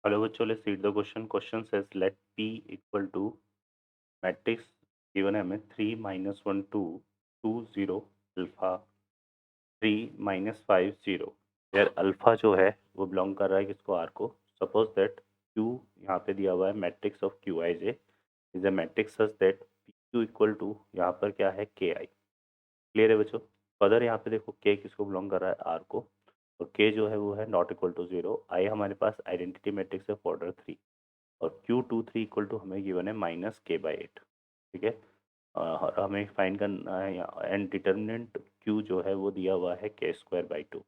Hello बच्चों, let's read the question. Question says let P equal to matrix given है हमें 3 minus 1 2 2 0 alpha 3 minus 5 0 यार alpha जो है वो बिलोंग कर रहा है किसको आर को. सपोज दैट Q यहाँ पे दिया हुआ है matrix of Q I J is a matrix such that P Q equal to यहाँ पर क्या है के आई. क्लियर है बच्चों. फर्दर यहाँ पे देखो के किसको बिलोंग कर रहा है आर को और के जो है वो है नॉट इक्वल टू जीरो. आई हमारे पास आइडेंटिटी मैट्रिक्स है ऑर्डर 3 और Q23 इक्वल टू हमें गिवन है -k/8. ठीक है. और हमें फाइंड करना है एंड डिटर्मिनेंट Q जो है वो दिया हुआ है k²/2.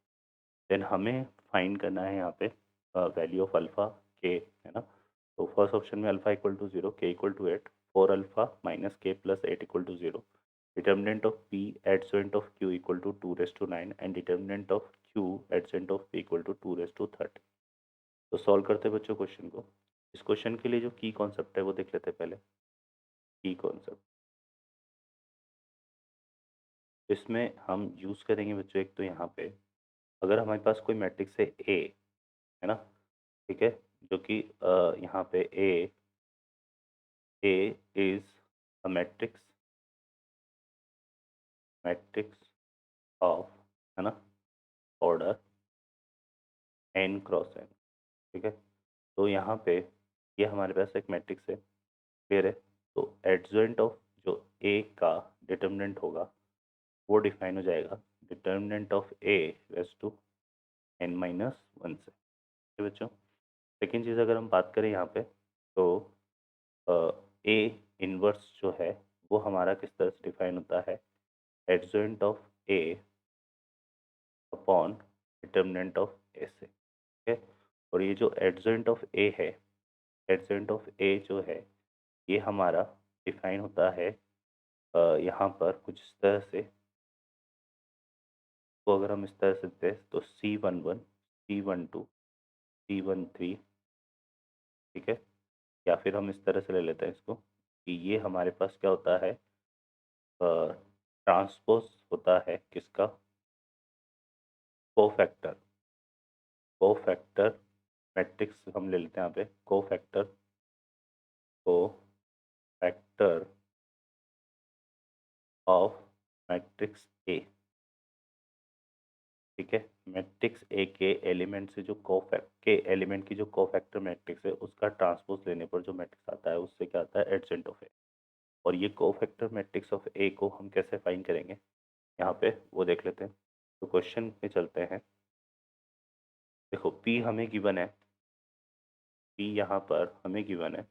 देन हमें फाइंड करना है यहाँ पे वैल्यू ऑफ अल्फा के है ना. तो फर्स्ट ऑप्शन में alpha equal to zero k equal to 8 four alpha minus k plus 8 equal to zero. Determinant of P adjoint of Q equal to 2⁻9 and determinant of Q adjoint of P equal to 2⁻30. तो solve करते हैं बच्चों question को. इस question के लिए जो की कॉन्सेप्ट है वो देख लेते हैं पहले. की कॉन्सेप्ट इसमें हम यूज़ करेंगे बच्चों एक तो यहाँ पे अगर हमारे पास कोई मैट्रिक्स है ए है ना. ठीक है. जो कि यहाँ पे ए इज अ मैट्रिक्स ऑफ है ना ऑर्डर एन क्रॉस एन. ठीक है. तो यहाँ पे ये हमारे पास एक मैट्रिक्स है. क्लियर है. तो एडजॉइंट ऑफ जो ए का डिटर्मिनेंट होगा वो डिफाइन हो जाएगा determinant of A raise to n-1 से. ठीक है बच्चों. सेकेंड चीज़ अगर हम बात करें यहाँ पे तो ए इनवर्स जो है वो हमारा किस तरह से डिफाइन होता है adjoint of A upon determinant of A से. ठीक है. और ये जो एडजॉइंट ऑफ ए है एडजॉइंट ऑफ ए जो है ये हमारा डिफाइन होता है यहाँ पर कुछ इस तरह से. तो अगर हम इस तरह से दें तो C11 C12 C13. ठीक है. या फिर हम इस तरह से ले लेते हैं इसको कि ये हमारे पास क्या होता है ट्रांसपोज होता है किसका कोफैक्टर. कोफैक्टर मैट्रिक्स हम ले लेते हैं यहाँ पे कोफैक्टर ऑफ मैट्रिक्स ए. ठीक है. मैट्रिक्स ए के एलिमेंट से जो कोफैक्ट के एलिमेंट की जो कोफैक्टर मैट्रिक्स है उसका ट्रांसपोज लेने पर जो मैट्रिक्स आता है उससे क्या आता है एडजेंट ऑफ ए. और ये कोफैक्टर मैट्रिक्स ऑफ ए को हम कैसे फाइंड करेंगे यहाँ पे वो देख लेते हैं. तो क्वेश्चन में चलते हैं. देखो पी हमें गिवन है. पी यहाँ पर हमें गिवन है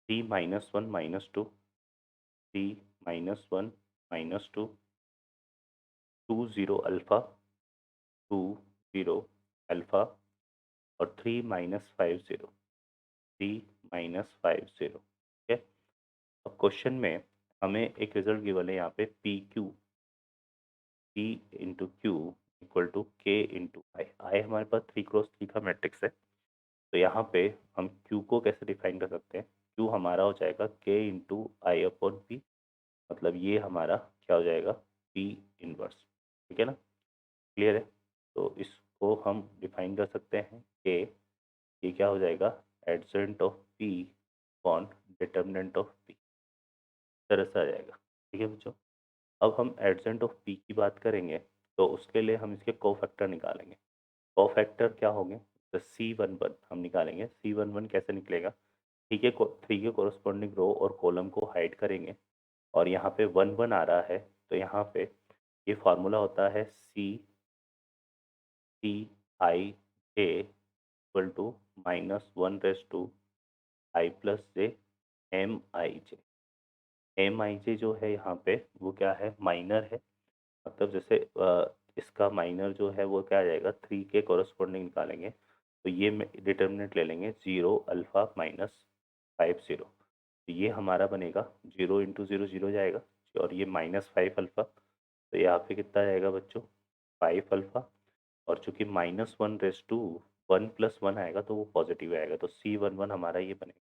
3 - 1 - 2 3 - 1 - 2 2 0 अल्फा 2 0 अल्फा और 3 - 5 0 3 - 5 0. ठीक है. अब क्वेश्चन में हमें एक रिजल्ट गिवन है यहाँ पे P into Q equal to K into I. I हमारे पास 3 × 3 का मैट्रिक्स है. तो यहाँ पे हम क्यू को कैसे डिफाइन कर सकते हैं. क्यू हमारा हो जाएगा के इंटू आई अपॉन पी. मतलब ये हमारा क्या हो जाएगा पी इनवर्स. ठीक है ना. क्लियर है. तो इसको हम डिफाइन कर सकते हैं कि ये क्या हो जाएगा एडजेंट of P upon determinant of P तरह से आ जाएगा. ठीक है बच्चों. अब हम एडजेंट ऑफ पी की बात करेंगे तो उसके लिए हम इसके कोफैक्टर निकालेंगे. कोफैक्टर क्या होंगे तो C11 हम निकालेंगे. C11 कैसे निकलेगा. ठीक है. 3 के कोरस्पॉन्डिंग रो और कॉलम को हाइड करेंगे और यहाँ पे 1 1 आ रहा है तो यहाँ पे ये फार्मूला होता है C equal to -1 raise to i + j MIJ. MIJ जो है यहाँ पे वो क्या है माइनर है. मतलब जैसे इसका माइनर जो है वो क्या आ जाएगा 3 के कोरस्पॉन्डिंग निकालेंगे तो ये डिटर्मिनेंट ले लेंगे 0 अल्फा -5 0. तो ये हमारा बनेगा 0 × 0 0 जाएगा और ये -5 अल्फा. तो यहाँ पे कितना जाएगा बच्चों 5 अल्फा. और चूंकि -1 रेस टू 1 + 1 आएगा तो वो पॉजिटिव आएगा तो C11 हमारा ये बनेगा.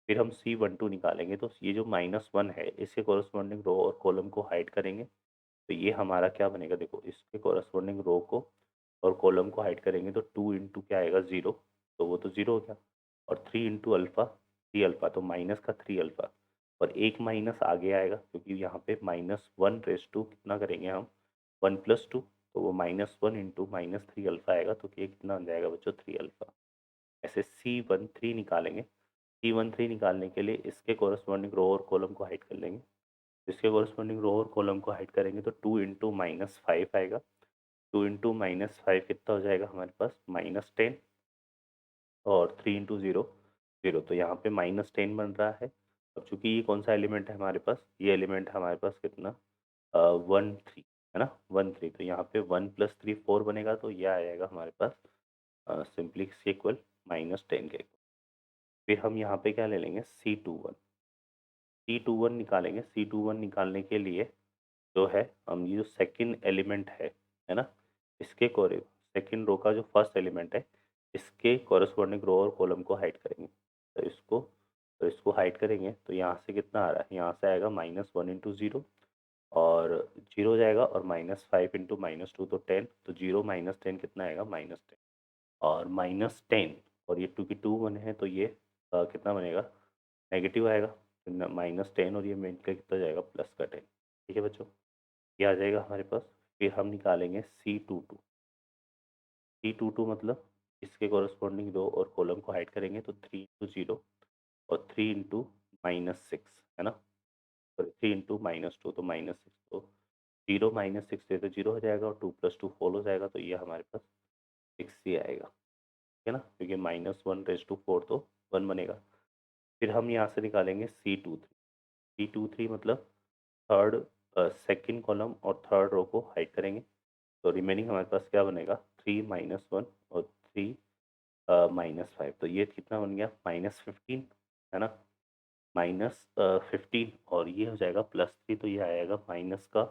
फिर हम C12 निकालेंगे तो ये जो -1 है इसके कोरस्पॉन्डिंग रो और कॉलम को हाइड करेंगे तो ये हमारा क्या बनेगा देखो इसके कोरस्पॉन्डिंग रो को और कॉलम को हाइड करेंगे तो 2 इंटू क्या आएगा 0, तो वो तो 0 हो गया। और 3 इंटू अल्फ़ा 3 अल्फ़ा तो माइनस का 3 अल्फ़ा, और एक माइनस आगे आएगा क्योंकि यहाँ पे -1 कितना करेंगे हम 1 + 2, तो वो -1 इंटू -3 अल्फ़ा आएगा, तो ये कितना बन जाएगा बच्चों 3 अल्फ़ा। ऐसे C13 निकालेंगे। C13 निकालने के लिए इसके कॉरस्पॉन्डिंग रो और कॉलम को हाइड कर लेंगे। इसके कॉरस्पॉन्डिंग रो और कॉलम को हाइड करेंगे तो 2 इंटू -5 आएगा। 2 इंटू -5 कितना हो जाएगा हमारे पास -10, और 3 इंटू 0 0, तो यहाँ पे -10 बन रहा है। अब चूंकि ये कौन सा एलिमेंट है हमारे पास, ये एलिमेंट है हमारे पास कितना 1 3 है ना 1 3, तो यहाँ पे 1 + 3 4 बनेगा, तो ये आ जाएगा हमारे पास सिंपली इक्वल -10 के। फिर हम यहाँ पे क्या ले लेंगे C21 निकालेंगे। C21 निकालने के लिए जो है हम ये जो सेकंड एलिमेंट है ना, इसके कोरे सेकंड रो का जो फर्स्ट एलिमेंट है, इसके कॉरस्पॉन्डिंग रो और कॉलम को हाइड करेंगे। तो इसको हाइड करेंगे तो यहाँ से कितना आ रहा है, यहाँ से आएगा -1 इंटू 0, और 0 जाएगा, और -5 इंटू -2 तो 10, तो 0 -10 कितना आएगा -10, और -10, और ये 2 की 2 बने हैं तो ये कितना बनेगा नेगेटिव आएगा, -10, और ये मेन का कितना जाएगा +10। ठीक है बच्चों, ये आ जाएगा हमारे पास। फिर हम निकालेंगे C22 मतलब इसके कॉरस्पॉन्डिंग रो और कॉलम को हाइड करेंगे तो 3 इंटू 0 और 3 इंटू -6 है ना, सॉरी 3 इंटू -2 तो -6, तो 0 -6 से तो 0 हो जाएगा, और 2 + 2 4 हो जाएगा, तो ये हमारे पास 6 ही आएगा। ठीक है ना, क्योंकि -1 × 4 तो 1 बनेगा। फिर हम यहाँ से निकालेंगे C23 मतलब थर्ड सेकंड कॉलम और थर्ड रो को हाइड करेंगे, तो रिमेनिंग हमारे पास क्या बनेगा 3 -1 और 3 -5, तो ये कितना बन गया -15 है ना, -15, और ये हो जाएगा +3, तो ये आएगा माइनस का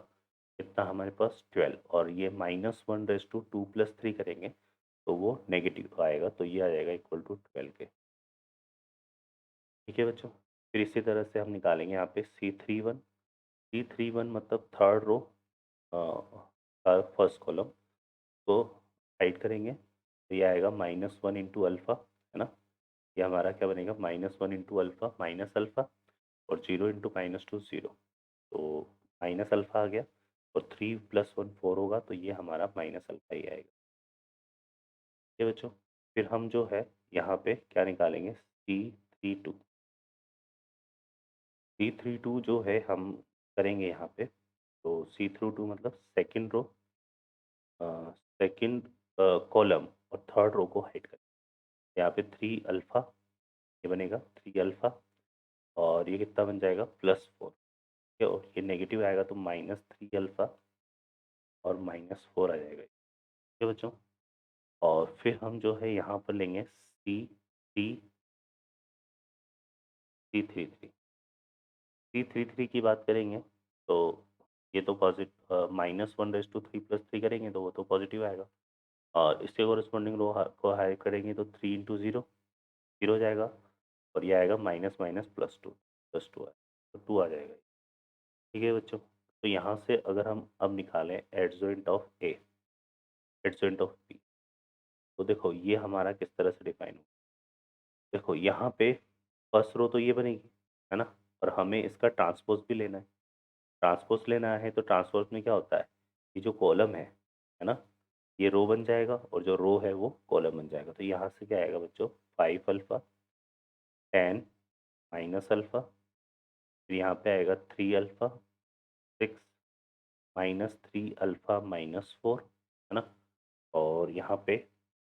कितना हमारे पास 12, और ये -1 × 2 + 3 करेंगे तो वो नेगेटिव आएगा, तो ये आ जाएगा इक्वल टू 12 के। ठीक है बच्चों, फिर इसी तरह से हम निकालेंगे यहाँ पे C31 मतलब थर्ड रो का फर्स्ट कॉलम को हाइड करेंगे, तो ये आएगा -1 इंटू अल्फ़ा है ना, ये हमारा क्या बनेगा -1 इंटू अल्फ़ा माइनस अल्फ़ा, और 0 इंटू -2 0, तो माइनस अल्फ़ा आ गया, और 3 + 1 4 होगा, तो ये हमारा माइनस अल्फ़ा ही आएगा। ठीक है बच्चों, फिर हम जो है यहाँ पे क्या निकालेंगे C32 जो है हम करेंगे यहाँ पे, तो C32 मतलब सेकंड रो सेकंड कॉलम और थर्ड रो को हाइड करें, यहाँ पे 3 अल्फ़ा, ये बनेगा 3 अल्फ़ा, और ये कितना बन जाएगा +4, ठीक है, और ये नेगेटिव आएगा तो -3 अल्फ़ा और -4 आ जाएगा। ठीक है बच्चों, और फिर हम जो है यहाँ पर लेंगे C33 की बात करेंगे, तो ये तो -1 × 3 + 3 करेंगे तो वो तो पॉजिटिव आएगा, और इसके कोरस्पॉन्डिंग रो को हाई करेंगे तो 3 इंटू 0 0 जाएगा, और ये आएगा माइनस माइनस +2 है, तो 2 आ जाएगा। ठीक है बच्चों, तो यहाँ से अगर हम अब निकालें adjoint of A adjoint of B, तो देखो ये हमारा किस तरह से डिफाइन हो, देखो यहाँ पे फर्स्ट रो तो ये बनेगी है ना, और हमें इसका ट्रांसपोज भी लेना है। ट्रांसपोज लेना है तो ट्रांसपोज में क्या होता है, ये जो कॉलम है ना, ये रो बन जाएगा, और जो रो है वो कॉलम बन जाएगा, तो यहाँ से क्या आएगा बच्चों 5 अल्फ़ा 10 माइनस अल्फ़ा, फिर यहाँ पे आएगा 3 अल्फ़ा 6 -3 अल्फ़ा -4 है ना, और यहाँ पे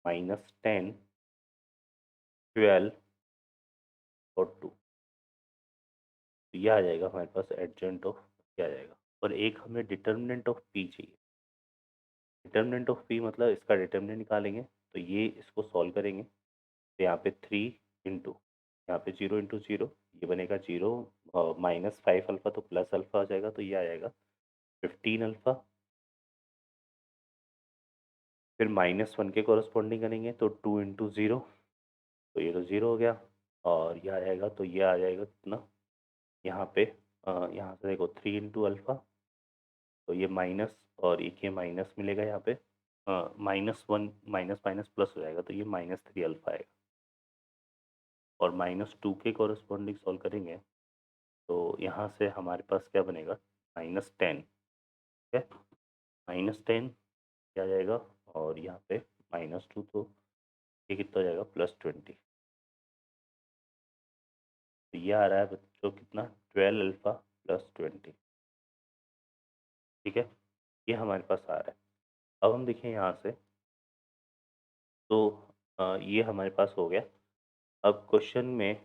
-10 12 और 2, तो यह आ जाएगा हमारे पास एडजॉइंट ऑफ क्या आ जाएगा। और एक हमें डिटर्मिनेंट ऑफ पी चाहिए। डिटर्मिनेंट ऑफ पी मतलब इसका डिटर्मिनेंट निकालेंगे, तो ये इसको सॉल्व करेंगे, तो यहाँ पे 3 इंटू यहाँ पे 0 इंटू 0, ये बनेगा 0, -5 अल्फ़ा तो प्लस अल्फ़ा आ जाएगा, तो ये आ जाएगा 15 अल्फ़ा, फिर -1 के कॉरस्पॉन्डिंग करेंगे तो 2 इंटू 0, तो ये तो 0 हो गया, और ये आ जाएगा, तो ये आ जाएगा कितना यहाँ पे यहाँ से देखो 3 इंटू अल्फ़ा, तो ये माइनस और एक ये माइनस मिलेगा यहाँ पे, -1 माइनस माइनस प्लस हो जाएगा, तो ये -3 अल्फ़ा आएगा। और -2 के कॉरस्पॉन्डिंग सॉल्व करेंगे तो यहाँ से हमारे पास क्या बनेगा, -10, ठीक है। -10 क्या आ जाएगा, और यहाँ पे -2, तो ये कितना हो जाएगा, +20। तो ये आ रहा है बच्चों कितना, 12 अल्फ़ा +20, ठीक है। ये हमारे पास आ रहा है। अब हम देखें यहाँ से, तो ये हमारे पास हो गया। अब क्वेश्चन में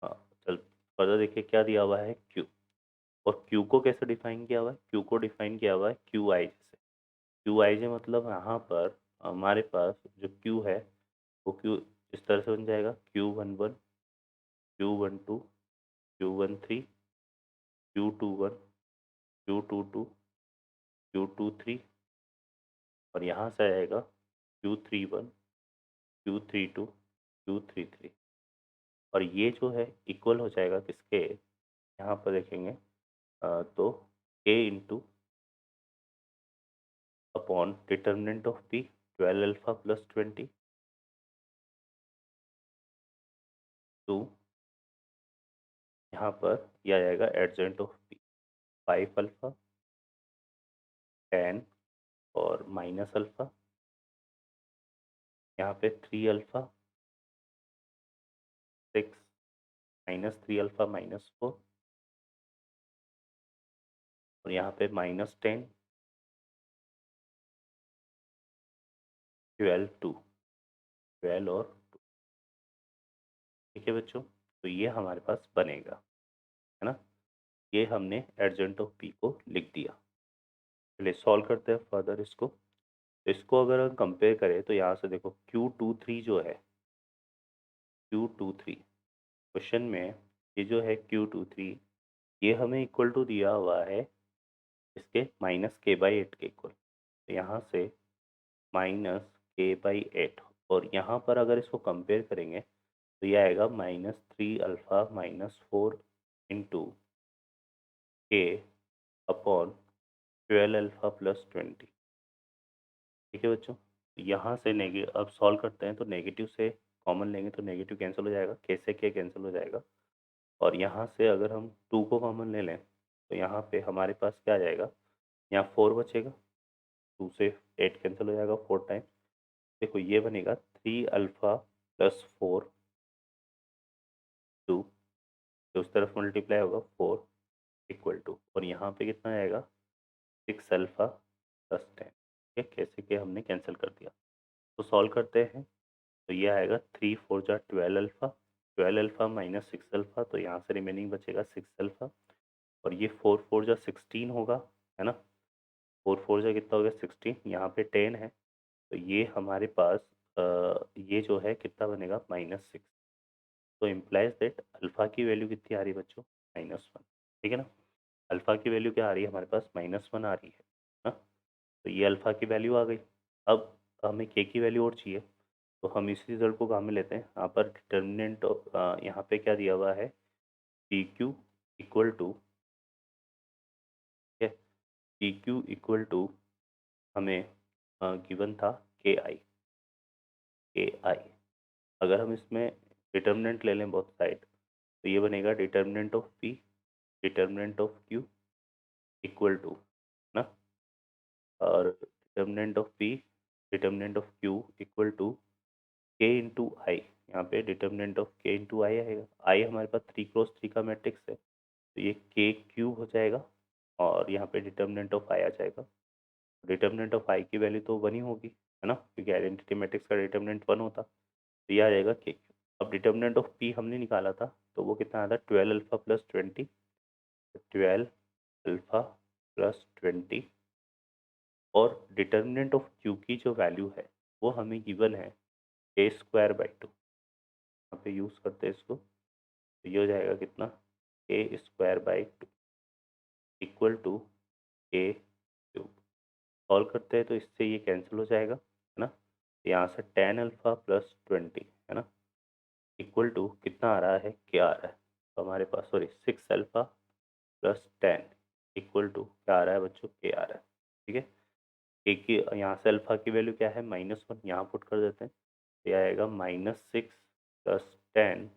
अ, चल फर्दर देखिए क्या दिया हुआ है, क्यू। और क्यू को कैसे डिफाइन किया हुआ है, क्यू को डिफाइन किया हुआ है क्यू आई से। क्यू आई जे मतलब यहाँ पर हमारे पास जो क्यू है वो क्यू इस तरह से बन जाएगा, Q11, Q12, Q13, Q21, Q22, Q23, और यहाँ से आएगा Q31, Q32, Q33। और ये जो है इक्वल हो जाएगा किसके, यहाँ पर देखेंगे तो A into upon determinant of P, 12 alpha +20, टू यहाँ पर यह आ जाएगा एडजेंट ऑफ P, 5 अल्फा, 10 और माइनस अल्फा, यहाँ पे 3 अल्फा, 6, -3 अल्फा -4, और यहाँ पे -10, 12, 2, 12 और 2, ठीक है बच्चों। तो ये हमारे पास बनेगा, है ना। ये हमने एडजेंट ऑफ पी को लिख दिया। चलिए सॉल्व करते हैं फर्दर इसको। तो इसको अगर हम कंपेयर करें तो यहाँ से देखो Q23 जो है, Q23 क्वेश्चन में ये जो है Q23, ये हमें इक्वल टू दिया हुआ है इसके -k/8 के इक्वल। तो यहाँ से -k/8, और यहाँ पर अगर इसको कंपेयर करेंगे तो ये आएगा -3 अल्फ़ा -4 इंटू के अपॉन 12 अल्फ़ा +20, ठीक है बच्चों। यहाँ से नेगे अब सॉल्व करते हैं तो नेगेटिव से कॉमन लेंगे तो नेगेटिव कैंसिल हो जाएगा, के से के कैंसिल हो जाएगा। और यहाँ से अगर हम 2 को कॉमन ले लें तो यहाँ पे हमारे पास क्या आ जाएगा, यहाँ 4 बचेगा, 2 से 8 कैंसिल हो जाएगा 4 टाइम। देखो ये बनेगा 3 अल्फ़ा +4 2, तो उस तरफ मल्टीप्लाई होगा 4 इक्वल टू, और यहाँ पे कितना आएगा 6 अल्फ़ा +10, ठीक है। कैसे कि हमने कैंसिल कर दिया। तो सॉल्व करते हैं तो ये आएगा 3 4 जा 12 अल्फ़ा, 12 अल्फ़ा -6 अल्फ़ा, तो यहाँ से रिमेनिंग बचेगा 6 अल्फ़ा। और ये 4 4 जा 16 होगा, है ना। 4 4 जा कितना हो गया 16, यहाँ पे 10 है, तो ये हमारे पास ये जो है कितना बनेगा -6। तो इम्प्लाइज दैट अल्फ़ा की वैल्यू कितनी आ रही है बच्चों, -1, ठीक है ना। अल्फ़ा की वैल्यू क्या आ रही है हमारे पास, -1 आ रही है ना। तो ये अल्फ़ा की वैल्यू आ गई। अब हमें के की वैल्यू और चाहिए, तो हम इसी रिजल्ट को काम में लेते हैं। यहाँ पर डिटर्मिनेंट ऑफ यहाँ पे क्या दिया हुआ है, पी क्यू इक्वल टू, ठीक है, पी क्यू इक्वल टू हमें गिवन था के आई। अगर हम इसमें डिटर्मिनेंट ले लें बोथ साइड तो ये बनेगा determinant of P, determinant of Q equal to ना, और determinant of P, determinant of Q equal to K into I. यहाँ पे determinant of K into I आएगा। आई हमारे पास 3 क्रॉस 3 का मैट्रिक्स है, तो ये के क्यूब हो जाएगा, और यहाँ पे डिटर्मिनेंट ऑफ आई आ जाएगा। डिटर्मिनेंट ऑफ आई की वैल्यू तो 1 ही होगी, है ना, क्योंकि आइडेंटिटी मैट्रिक्स का डिटर्मिनेंट 1 होता। तो ये आ जाएगा के क्यूब। अब डिटर्मिनेंट ऑफ पी हमने निकाला था, तो वो कितना आता है 12 अल्फा +20, 12 अल्फा +20, और डिटर्मिनेंट ऑफ क्यू की जो वैल्यू है वो हमें गिवन है a²/2। यहाँ पे यूज़ करते हैं इसको, तो ये हो जाएगा कितना, a²/2 equal to A cube. Solve करते हैं तो इससे ये कैंसिल हो जाएगा, है ना। यहाँ से 10 अल्फा +20, है ना, इक्वल टू कितना आ रहा है, क्या आ रहा है, तो हमारे पास सॉरी 6 अल्फा +10 इक्वल टू क्या आ रहा है बच्चों, के आ रहा है, ठीक है। के की यहाँ से अल्फ़ा की वैल्यू क्या है -1, यहाँ पुट कर देते हैं, तो ये आएगा -6 + 10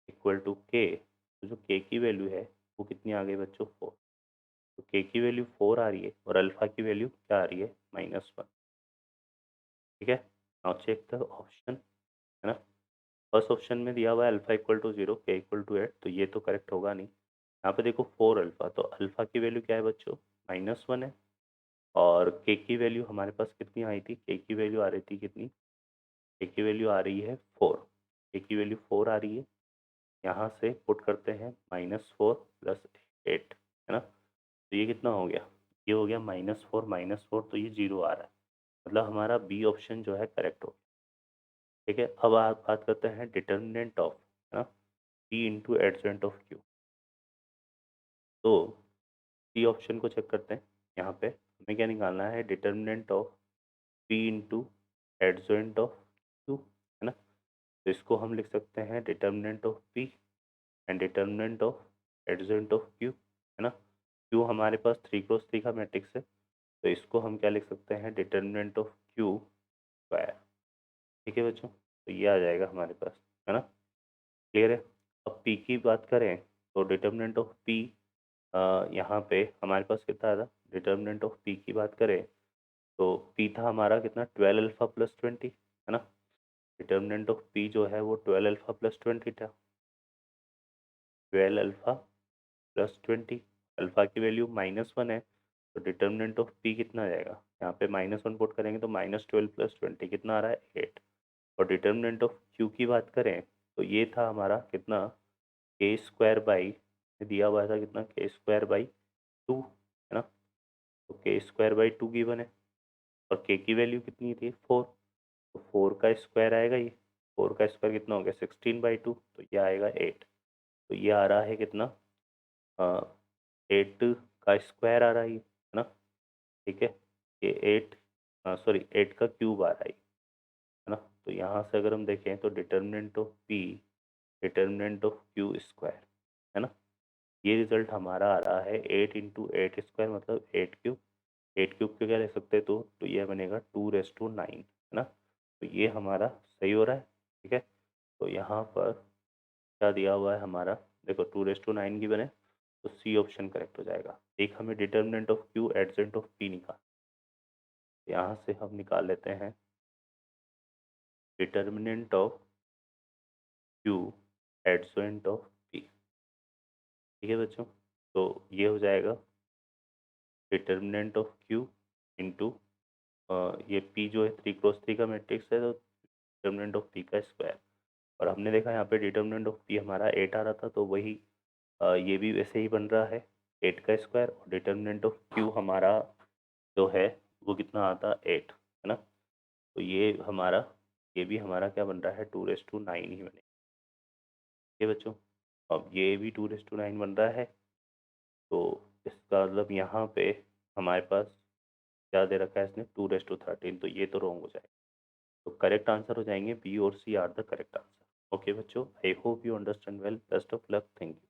= के। तो जो के की वैल्यू है वो कितनी आ गई बच्चों 4। तो के की वैल्यू 4 आ रही है और अल्फ़ा की वैल्यू क्या आ रही है -1। ठीक है, नाउ चेक द ऑप्शन, है ना। फर्स्ट ऑप्शन में दिया हुआ है अल्फ़ा = 0, के = 8, तो ये तो करेक्ट होगा नहीं। यहाँ पे देखो 4 अल्फ़ा, तो अल्फ़ा की वैल्यू क्या है बच्चों -1 है और के की वैल्यू हमारे पास कितनी आई थी, के की वैल्यू आ रही थी कितनी, के की वैल्यू आ रही है 4, के की वैल्यू 4 आ रही है। यहाँ से पुट करते हैं -4 + 8, है ना। तो ये कितना हो गया, ये हो गया -4 तो ये 0 आ रहा है, मतलब हमारा बी ऑप्शन जो है करेक्ट हो गया। ठीक है, अब आप बात करते हैं डिटर्मिनेंट ऑफ, है ना, पी इंटू एडजेंट ऑफ क्यू। तो सी ऑप्शन को चेक करते हैं। यहाँ पे हमें क्या निकालना है, determinant of P into एडजेंट of Q, है ना। तो इसको हम लिख सकते हैं determinant of P and determinant of एडजेंट of Q, है ना। क्यू हमारे पास 3 × 3 का मैट्रिक्स है, तो इसको हम क्या लिख सकते हैं, डिटर्मिनेंट ऑफ क्यू स्क्वायर। ठीक है बच्चों, तो ये आ जाएगा हमारे पास, है ना। क्लियर है। अब पी की बात करें तो डिटर्मिनेंट ऑफ पी, यहाँ पे हमारे पास कितना था, डिटर्मिनेंट ऑफ पी की बात करें तो पी था हमारा कितना 12 अल्फ़ा + 20, है ना। डिटर्मिनेंट ऑफ पी जो है वो 12 अल्फ़ा + 20 था, 12 अल्फ़ा + 20। अल्फ़ा की वैल्यू -1 है, तो डिटर्मिनेंट ऑफ पी कितना आ जाएगा, यहाँ पे -1 पुट करेंगे तो -12 + 20 कितना आ रहा है 8। और डिटर्मिनेंट ऑफ क्यू की बात करें तो ये था हमारा कितना, के स्क्वायर बाई, दिया हुआ था कितना, के² 2, है ना। तो के² 2 गिवन है और के की वैल्यू कितनी थी 4, तो 4 का स्क्वायर आएगा ये, 4 का स्क्वायर कितना हो गया 16/2, तो ये आएगा 8। तो ये आ रहा है कितना, 8 का स्क्वायर आ रहा है ये, है ना। ठीक है, ये 8, सॉरी 8 का क्यूब आ रहा है ना। तो यहाँ से अगर हम देखें तो determinant of P determinant of Q square, है ना। ये रिजल्ट हमारा आ रहा है 8 × 8² मतलब 8³ 8³ को क्या लिख सकते हैं, तो ये बनेगा 2⁹9, है ना। तो ये हमारा सही हो रहा है। ठीक है, तो यहाँ पर क्या दिया हुआ है हमारा, देखो 2⁹9 की बने, तो सी ऑप्शन करेक्ट हो जाएगा। एक हमें determinant of Q एडजेंट of P निकाल, यहाँ से हम निकाल लेते हैं determinant of Q एडजेंट of P. ठीक है बच्चों, तो ये हो जाएगा डिटर्मिनेंट ऑफ क्यू इंटू, ये पी जो है 3 × 3 का मैट्रिक्स है, तो डिटर्मिनेंट ऑफ पी का स्क्वायर। और हमने देखा यहाँ पे डिटर्मिनेंट ऑफ पी हमारा 8 आ रहा था, तो वही ये भी वैसे ही बन रहा है 8 का स्क्वायर। और डिटर्मिनेंट ऑफ क्यू हमारा जो है वो कितना आता 8, है ना। तो ये भी हमारा क्या बन रहा है 2⁹9 ही बनेगा। ये बच्चों, अब ये भी 2⁹9 बन रहा है, तो इसका मतलब यहाँ पे हमारे पास क्या दे रखा है इसने 2⁻13, तो ये तो रॉन्ग हो जाएगा। तो करेक्ट आंसर हो जाएंगे बी और C are the correct answer. Okay बच्चों, I hope you understand well, best of luck, thank you.